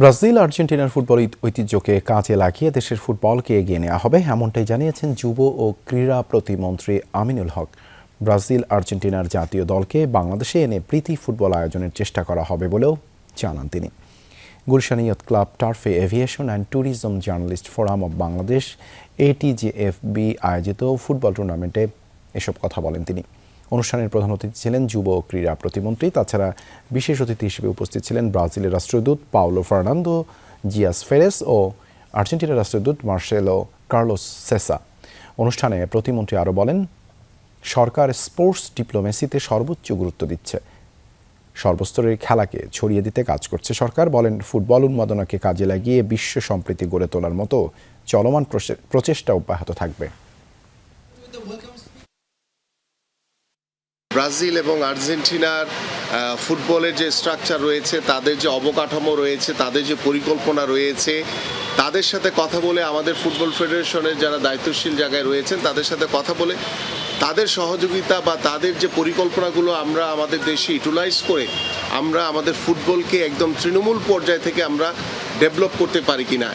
Brazil আর্জেন্টিনার football ঐতিহ্যকে কাজে লাগিয়ে দেশের ফুটবলকে এগিয়ে নেওয়া হবে, এমনটাই জানিয়েছেন যুব ও ক্রীড়া প্রতিমন্ত্রী আমিনুল হক। ব্রাজিল আর্জেন্টিনার জাতীয় দলকে বাংলাদেশে এনে প্রীতি ফুটবল আয়োজনের চেষ্টা করা হবে বলেও জানান তিনি। গুলশান ইয়ুথ ক্লাব টার্ফে aviation and tourism journalist forum of Bangladesh ATJFB আয়োজিত ফুটবল টুর্নামেন্টে এসব কথা বলেন তিনি। অনুষ্ঠানের প্রধান অতিথি ছিলেন যুব ও ক্রীড়া প্রতিমন্ত্রী। তাছাড়া বিশেষ অতিথি হিসেবে উপস্থিত ছিলেন ব্রাজিলের রাষ্ট্রদূত পাওলো ফার্নান্দো জিয়াস ফেরেস ও আর্জেন্টিনার রাষ্ট্রদূত মার্সেলো কার্লোস সেসা। অনুষ্ঠানে প্রতিমন্ত্রী আরও বলেন, সরকার স্পোর্টস ডিপ্লোমেসিতে সর্বোচ্চ গুরুত্ব দিচ্ছে, সর্বস্তরের খেলাকে ছড়িয়ে দিতে কাজ করছে সরকার। বলেন, ফুটবল উন্মাদনাকে কাজে লাগিয়ে বিশ্ব সম্প্রীতি গড়ে তোলার মতো চলমান প্রচেষ্টা অব্যাহত থাকবে। ব্রাজিল এবং আর্জেন্টিনার ফুটবলের যে স্ট্রাকচার রয়েছে, তাদের যে অবকাঠামো রয়েছে, তাদের যে পরিকল্পনা রয়েছে, তাদের সাথে কথা বলে আমাদের ফুটবল ফেডারেশনের যারা দায়িত্বশীল জায়গায় রয়েছেন তাদের সাথে কথা বলে তাদের সহযোগিতা বা তাদের যে পরিকল্পনাগুলো আমরা আমাদের দেশে ইউটিলাইজ করে আমরা আমাদের ফুটবলকে একদম তৃণমূল পর্যায় থেকে আমরা ডেভেলপ করতে পারি কিনা।